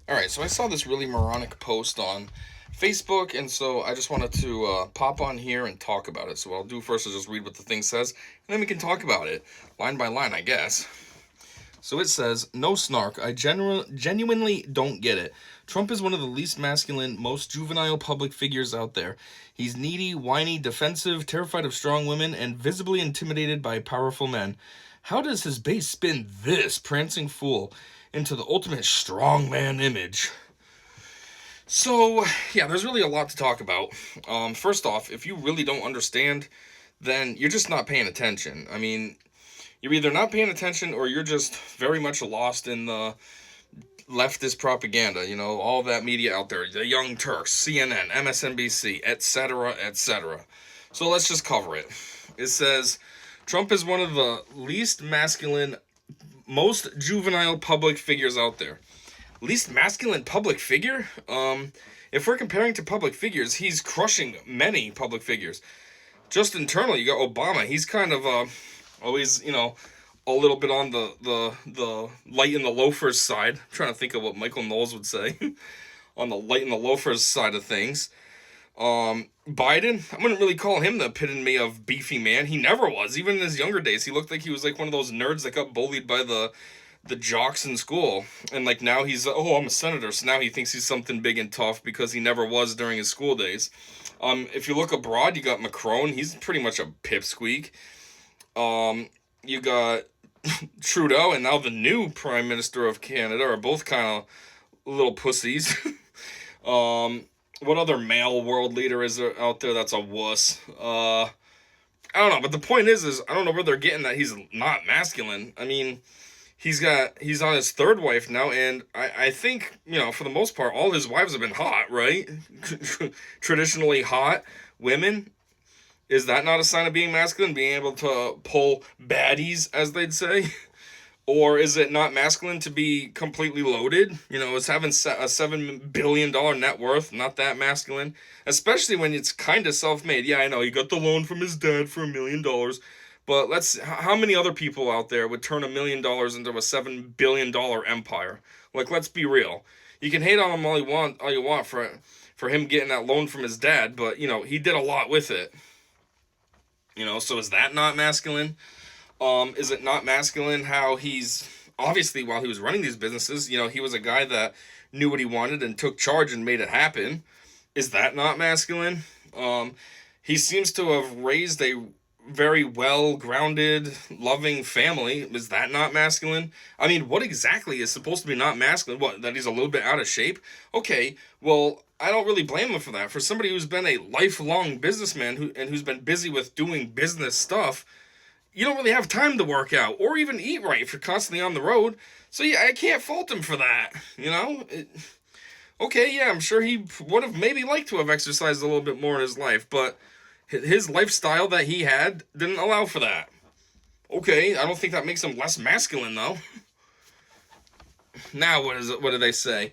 Alright, so I saw this really moronic post on Facebook, and so I just wanted to pop on here and talk about it. So what I'll do first is just read what the thing says, and then we can talk about it, line by line, I guess. So it says, no snark, I genuinely don't get it. Trump is one of the least masculine, most juvenile public figures out there. He's needy, whiny, defensive, terrified of strong women, and visibly intimidated by powerful men. How does his base spin this prancing fool into the ultimate strongman image? So, yeah, there's really a lot to talk about. First off, if you really don't understand, then you're just not paying attention. I mean, you're either not paying attention or you're just very much lost in the leftist propaganda, all that media out there, the Young Turks, CNN, MSNBC, etc., etc. So let's just cover it. It says Trump is one of the least masculine, most juvenile public figures out there. Least masculine public figure? If we're comparing to public figures, he's crushing many public figures. Just internally, you got Obama. He's kind of always, a little bit on the light in the loafers side. I'm trying to think of what Michael Knowles would say on the light in the loafers side of things. Biden, I wouldn't really call him the epitome of beefy man. He never was. Even in his younger days, he looked like he was like one of those nerds that got bullied by the jocks in school. And like now he's, oh, I'm a senator. So now he thinks he's something big and tough because he never was during his school days. If you look abroad, you got Macron. He's pretty much a pipsqueak. You got Trudeau and now the new Prime Minister of Canada are both kind of little pussies. What other male world leader is there out there that's a wuss? I don't know, but the point is I don't know where they're getting that he's not masculine. I mean, he's on his third wife now, and I think, for the most part, all his wives have been hot, right? Traditionally hot women. Is that not a sign of being masculine? Being able to pull baddies, as they'd say? Or is it not masculine to be completely loaded? Is having a $7 billion net worth not that masculine? Especially when it's kind of self-made. Yeah, I know, he got the loan from his dad for $1 million. But how many other people out there would turn $1 million into a $7 billion empire? Like, let's be real. You can hate on him all you want for him getting that loan from his dad, but, he did a lot with it. So is that not masculine? Is it not masculine how he's obviously, while he was running these businesses, he was a guy that knew what he wanted and took charge and made it happen. Is that not masculine? He seems to have raised a very well grounded, loving family. Is that not masculine? I mean, what exactly is supposed to be not masculine? What, that he's a little bit out of shape? Okay, well, I don't really blame him for that. For somebody who's been a lifelong businessman who's been busy with doing business stuff, you don't really have time to work out or even eat right if you're constantly on the road. So yeah, I can't fault him for that. Okay, yeah, I'm sure he would have maybe liked to have exercised a little bit more in his life, but his lifestyle that he had didn't allow for that. Okay, I don't think that makes him less masculine though. Now what do they say?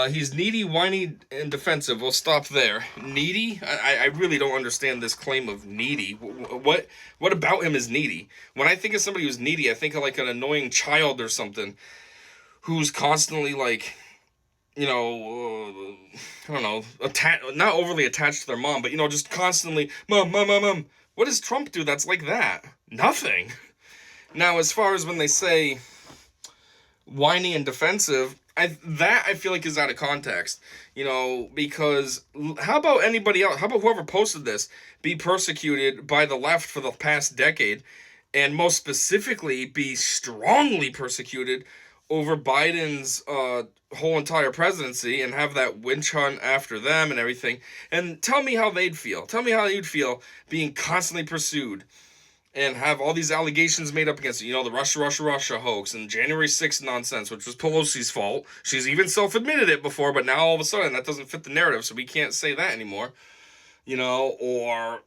He's needy, whiny, and defensive. We'll stop there. Needy? I really don't understand this claim of needy. What about him is needy? When I think of somebody who's needy, I think of like an annoying child or something who's constantly like, I don't know, not overly attached to their mom, but just constantly, mom, mom, mom, mom. What does Trump do that's like that? Nothing. Now, as far as when they say whiny and defensive, I feel like is out of context, because how about anybody else? How about whoever posted this be persecuted by the left for the past decade, and most specifically be strongly persecuted over Biden's whole entire presidency and have that witch hunt after them and everything, and tell me how they'd feel. Tell me how you'd feel being constantly pursued and have all these allegations made up against you. The Russia hoax and January 6th nonsense, which was Pelosi's fault. She's even self-admitted it before, but now all of a sudden that doesn't fit the narrative, so we can't say that anymore. Or,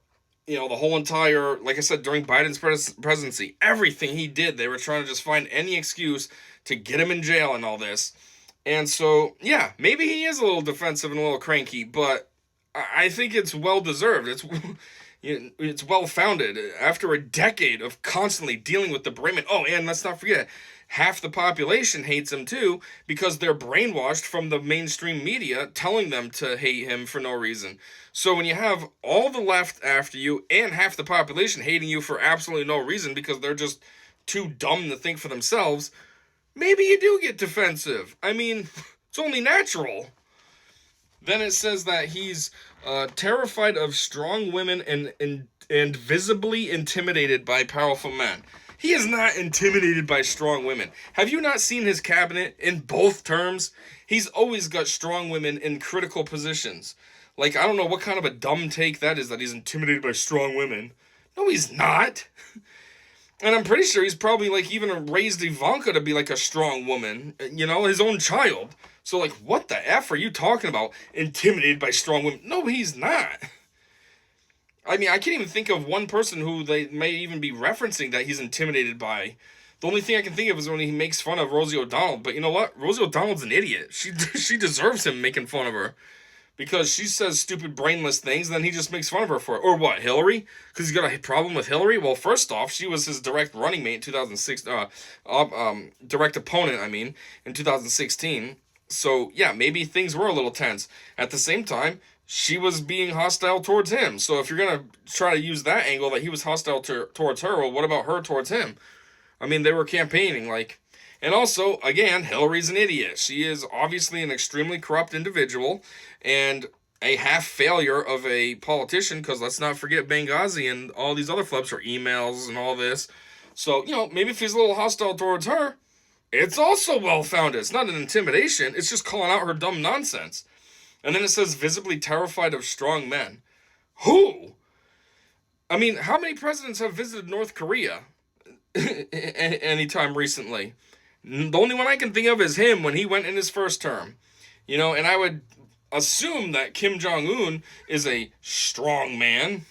the whole entire, like I said, during Biden's presidency, everything he did, they were trying to just find any excuse to get him in jail and all this. And so, yeah, maybe he is a little defensive and a little cranky, but I think it's well-deserved. It's well-founded. After a decade of constantly dealing with the Bremen... Oh, and let's not forget, half the population hates him too because they're brainwashed from the mainstream media telling them to hate him for no reason. So when you have all the left after you and half the population hating you for absolutely no reason because they're just too dumb to think for themselves, maybe you do get defensive. I mean, it's only natural. Then it says that he's terrified of strong women and visibly intimidated by powerful men. He is not intimidated by strong women. Have you not seen his cabinet in both terms? He's always got strong women in critical positions. Like, I don't know what kind of a dumb take that is, that he's intimidated by strong women. No, he's not. And I'm pretty sure he's probably, like, even raised Ivanka to be, like, a strong woman. You know, his own child. So, like, what the F are you talking about? Intimidated by strong women? No, he's not. I mean, I can't even think of one person who they may even be referencing that he's intimidated by. The only thing I can think of is when he makes fun of Rosie O'Donnell. But you know what? Rosie O'Donnell's an idiot. She deserves him making fun of her. Because she says stupid, brainless things, and then he just makes fun of her for it. Or what, Hillary? Because he's got a problem with Hillary? Well, first off, she was his direct running mate in 2006, direct opponent, I mean, in 2016. So, yeah, maybe things were a little tense. At the same time, she was being hostile towards him. So if you're going to try to use that angle that he was hostile towards her, well, what about her towards him? I mean, they were campaigning, like... And also, again, Hillary's an idiot. She is obviously an extremely corrupt individual and a half failure of a politician, because let's not forget Benghazi and all these other flubs, her emails and all this. So, you know, maybe if he's a little hostile towards her, it's also well-founded. It's not an intimidation. It's just calling out her dumb nonsense. And then it says, visibly terrified of strong men. Who? I mean, how many presidents have visited North Korea anytime recently? The only one I can think of is him when he went in his first term. You know, and I would assume that Kim Jong-un is a strong man.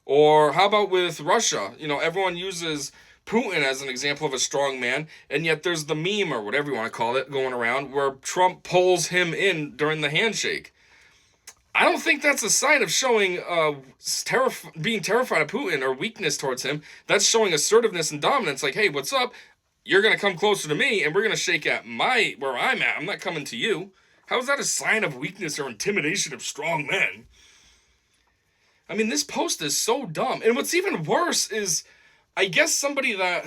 Or how about with Russia? You know, everyone uses Putin as an example of a strong man, and yet there's the meme, or whatever you want to call it, going around where Trump pulls him in during the handshake. I don't think that's a sign of showing being terrified of Putin or weakness towards him. That's showing assertiveness and dominance, like, hey, what's up? You're going to come closer to me, and we're going to shake at where I'm at. I'm not coming to you. How is that a sign of weakness or intimidation of strong men? I mean, this post is so dumb. And what's even worse is, I guess somebody that,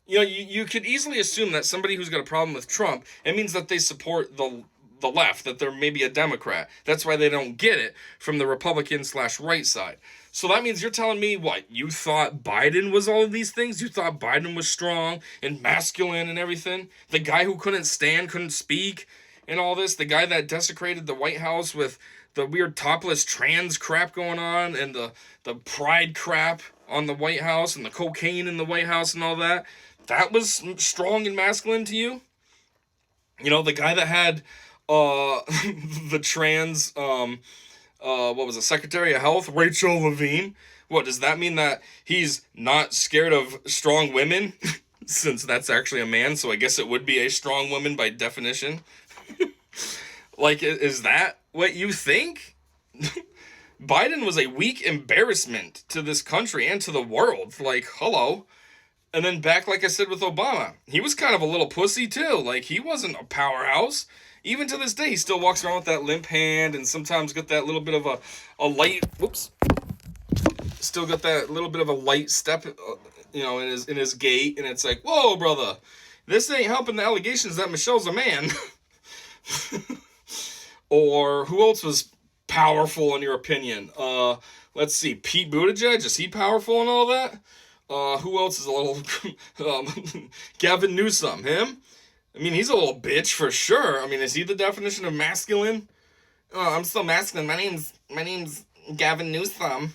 you know, you could easily assume that somebody who's got a problem with Trump, it means that they support the left, that they're maybe a Democrat. That's why they don't get it from the Republican/right side. So that means you're telling me, what, you thought Biden was all of these things? You thought Biden was strong and masculine and everything? The guy who couldn't stand, couldn't speak and all this? The guy that desecrated the White House with the weird topless trans crap going on and the pride crap on the White House and the cocaine in the White House and all that? That was strong and masculine to you? You know, the guy that had the trans... what was it, Secretary of Health, Rachel Levine? What, does that mean that he's not scared of strong women? Since that's actually a man, so I guess it would be a strong woman by definition. Like, is that what you think? Biden was a weak embarrassment to this country and to the world. Like, hello. And then back, like I said, with Obama. He was kind of a little pussy, too. Like, he wasn't a powerhouse. Even to this day, he still walks around with that limp hand and sometimes got that little bit of a light, whoops, still got that little bit of a light step, you know, in his gait. And it's like, whoa, brother, this ain't helping the allegations that Michelle's a man. Or who else was powerful in your opinion? Let's see, Pete Buttigieg, is he powerful and all that? Who else is a little, Gavin Newsom, him? I mean, he's a little bitch for sure. I mean, is he the definition of masculine? Oh, I'm so masculine. My name's Gavin Newsom.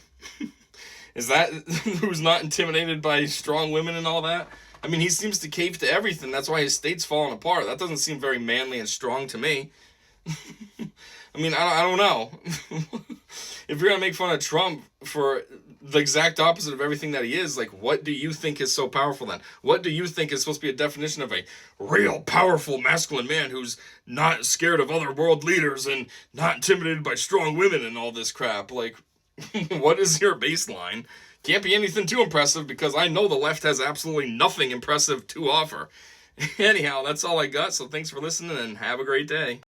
Is that who's not intimidated by strong women and all that? I mean, he seems to cave to everything. That's why his state's falling apart. That doesn't seem very manly and strong to me. I mean, I don't know. If you're going to make fun of Trump for the exact opposite of everything that he is, like, what do you think is so powerful then? What do you think is supposed to be a definition of a real powerful masculine man who's not scared of other world leaders and not intimidated by strong women and all this crap? Like, what is your baseline? Can't be anything too impressive, because I know the left has absolutely nothing impressive to offer. Anyhow, that's all I got. So thanks for listening and have a great day.